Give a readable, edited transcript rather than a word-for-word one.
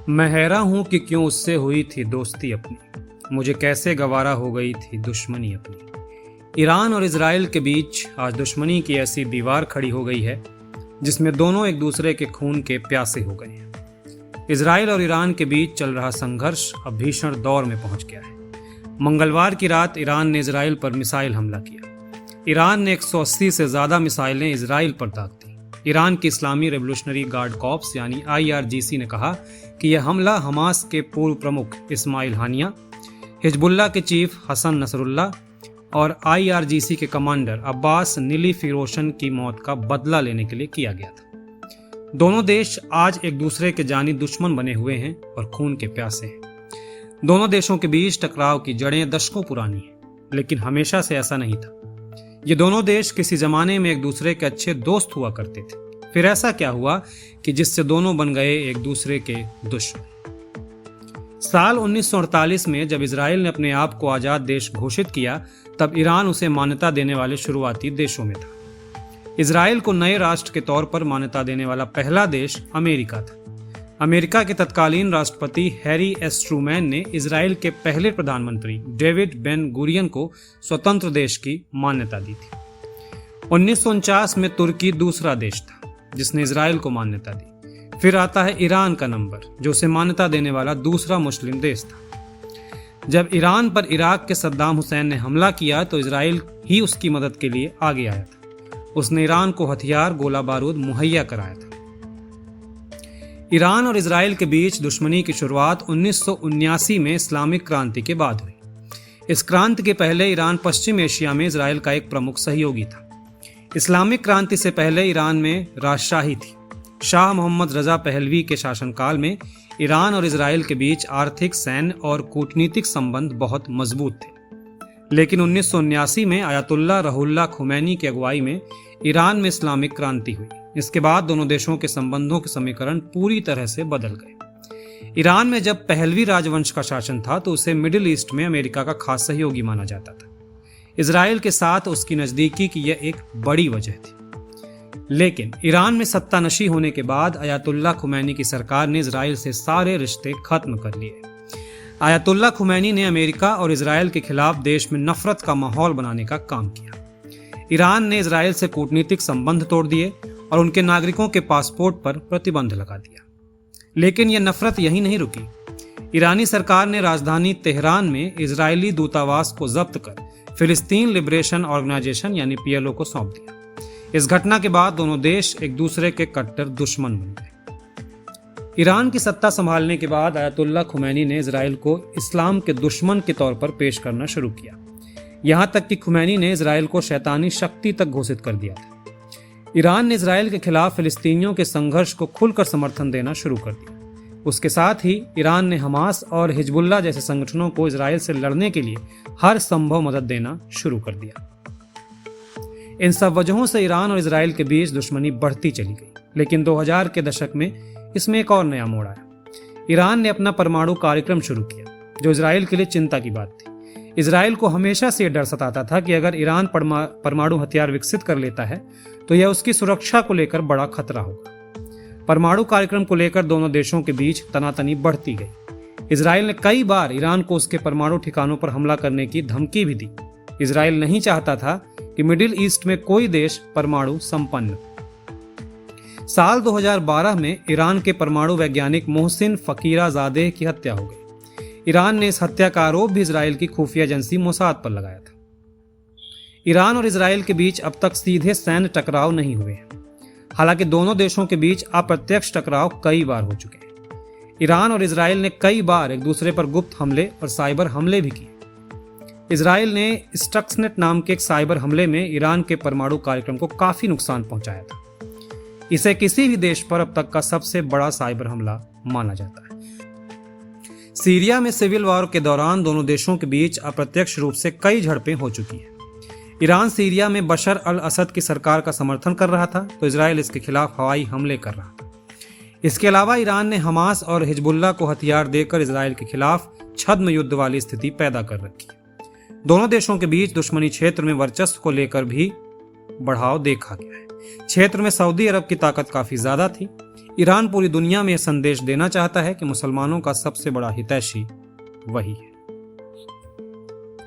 मैं हैरान हूं कि क्यों उससे हुई थी दोस्ती अपनी, मुझे कैसे गवारा हो गई थी दुश्मनी अपनी। ईरान और इजराइल के बीच आज दुश्मनी की ऐसी दीवार खड़ी हो गई है जिसमें दोनों एक दूसरे के खून के प्यासे हो गए हैं। इजराइल और ईरान के बीच चल रहा संघर्ष अब भीषण दौर में पहुंच गया है। मंगलवार की रात ईरान ने इजराइल पर मिसाइल हमला किया। ईरान ने 180 से ज्यादा मिसाइलें इजराइल पर दाग दी। ईरान की इस्लामी रेवोल्यूशनरी गार्ड कॉर्प्स यानी IRGC ने कहा कि यह हमला हमास के पूर्व प्रमुख इस्माइल हानिया, हिजबुल्लाह के चीफ हसन नसरुल्लाह और IRGC के कमांडर अब्बास नीली फिरोशन की मौत का बदला लेने के लिए किया गया था। दोनों देश आज एक दूसरे के जानी दुश्मन बने हुए हैं और खून के प्यासे हैं। दोनों देशों के बीच टकराव की जड़ें दशकों पुरानी हैं, लेकिन हमेशा से ऐसा नहीं था। ये दोनों देश किसी जमाने में एक दूसरे के अच्छे दोस्त हुआ करते थे। फिर ऐसा क्या हुआ कि जिससे दोनों बन गए एक दूसरे के दुश्मन। साल 1948 में जब इजराइल ने अपने आप को आजाद देश घोषित किया, तब ईरान उसे मान्यता देने वाले शुरुआती देशों में था। इजराइल को नए राष्ट्र के तौर पर मान्यता देने वाला पहला देश अमेरिका था। अमेरिका के तत्कालीन राष्ट्रपति हैरी एस ट्रूमैन ने इजराइल के पहले प्रधानमंत्री डेविड बेन गुरियन को स्वतंत्र देश की मान्यता दी थी। 1949 में तुर्की दूसरा देश था जिसने इजराइल को मान्यता दी। फिर आता है ईरान का नंबर, जो उसे मान्यता देने वाला दूसरा मुस्लिम देश था। जब ईरान पर इराक के सद्दाम हुसैन ने हमला किया तो इजराइल ही उसकी मदद के लिए आगे आया था। उसने ईरान को हथियार, गोला बारूद मुहैया कराया था। ईरान और इजराइल के बीच दुश्मनी की शुरुआत 1979 में इस्लामिक क्रांति के बाद हुई। इस क्रांति के पहले ईरान पश्चिम एशिया में इजराइल का एक प्रमुख सहयोगी था। इस्लामिक क्रांति से पहले ईरान में राजशाही थी। शाह मोहम्मद रजा पहलवी के शासनकाल में ईरान और इजराइल के बीच आर्थिक, सैन्य और कूटनीतिक संबंध बहुत मजबूत थे। लेकिन 1979 में आयतुल्लाह रुहुल्लाह खुमैनी की अगुवाई में ईरान में इस्लामिक क्रांति हुई। इसके बाद दोनों देशों के संबंधों के समीकरण पूरी तरह से बदल गए। ईरान में जब पहलवी राजवंश का शासन था तो उसे मिडिल ईस्ट में अमेरिका का खास सहयोगी माना जाता था। इजराइल के साथ उसकी नजदीकी की यह एक बड़ी वजह थी। लेकिन ईरान में सत्तानशी होने के बाद आयतुल्लाह खुमैनी की सरकार ने इजराइल से सारे रिश्ते खत्म कर लिए। आयतुल्लाह खुमैनी ने अमेरिका और इजराइल के खिलाफ देश में नफरत का माहौल बनाने का काम किया। ईरान ने इजराइल से कूटनीतिक संबंध तोड़ दिए और उनके नागरिकों के पासपोर्ट पर प्रतिबंध लगा दिया। लेकिन यह नफरत यहीं नहीं रुकी। ईरानी सरकार ने राजधानी तेहरान में इजरायली दूतावास को जब्त कर फिलिस्तीन लिबरेशन ऑर्गेनाइजेशन यानी PLO को सौंप दिया। इस घटना के बाद दोनों देश एक दूसरे के कट्टर दुश्मन बन गए। ईरान की सत्ता संभालने के बाद आयतुल्लाह खुमैनी ने इजराइल को इस्लाम के दुश्मन के तौर पर पेश करना शुरू किया। यहां तक कि खुमैनी ने इजराइल को शैतानी शक्ति तक घोषित कर दिया था। ईरान ने इजराइल के खिलाफ फिलिस्तीनियों के संघर्ष को खुलकर समर्थन देना शुरू कर दिया। उसके साथ ही ईरान ने हमास और हिजबुल्लाह जैसे संगठनों को इजराइल से लड़ने के लिए हर संभव मदद देना शुरू कर दिया। इन सब वजहों से ईरान और इजराइल के बीच दुश्मनी बढ़ती चली गई। लेकिन 2000 के दशक में इसमें एक और नया मोड़ आया। ईरान ने अपना परमाणु कार्यक्रम शुरू किया, जो इजराइल के लिए चिंता की बात थी। इजराइल को हमेशा से डर सताता था कि अगर ईरान परमाणु हथियार विकसित कर लेता है तो यह उसकी सुरक्षा को लेकर बड़ा खतरा होगा। परमाणु कार्यक्रम को लेकर दोनों देशों के बीच तनातनी बढ़ती गई। इजराइल ने कई बार ईरान को उसके परमाणु ठिकानों पर हमला करने की धमकी भी दी। इजराइल नहीं चाहता था कि मिडिल ईस्ट में कोई देश परमाणु संपन्न। साल 2012 में ईरान के परमाणु वैज्ञानिक मोहसिन फकीराजादेह की हत्या हो गई। ईरान ने इस हत्या का आरोप भी इजराइल की खुफिया एजेंसी मोसाद पर लगाया था। ईरान और इजराइल के बीच अब तक सीधे सैन्य टकराव नहीं हुए हैं। हालांकि दोनों देशों के बीच अप्रत्यक्ष टकराव कई बार हो चुके हैं। ईरान और इजराइल ने कई बार एक दूसरे पर गुप्त हमले और साइबर हमले भी किए। इजराइल ने स्टक्सनेट नाम के एक साइबर हमले में ईरान के परमाणु कार्यक्रम को काफी नुकसान पहुंचाया था। इसे किसी भी देश पर अब तक का सबसे बड़ा साइबर हमला माना जाता है। सीरिया में सिविल वॉर के दौरान दोनों देशों के बीच अप्रत्यक्ष रूप से कई झड़पें हो चुकी हैं। ईरान सीरिया में बशर अल असद की सरकार का समर्थन कर रहा था तो इजराइल इसके खिलाफ हवाई हमले कर रहा था। इसके अलावा ईरान ने हमास और हिजबुल्लाह को हथियार देकर इजराइल के खिलाफ छद्म युद्ध वाली स्थिति पैदा कर रखी। दोनों देशों के बीच दुश्मनी क्षेत्र में वर्चस्व को लेकर भी बढ़ाव देखा गया है। क्षेत्र में सऊदी अरब की ताकत काफी ज्यादा थी। ईरान पूरी दुनिया में यह संदेश देना चाहता है कि मुसलमानों का सबसे बड़ा हितैषी वही है।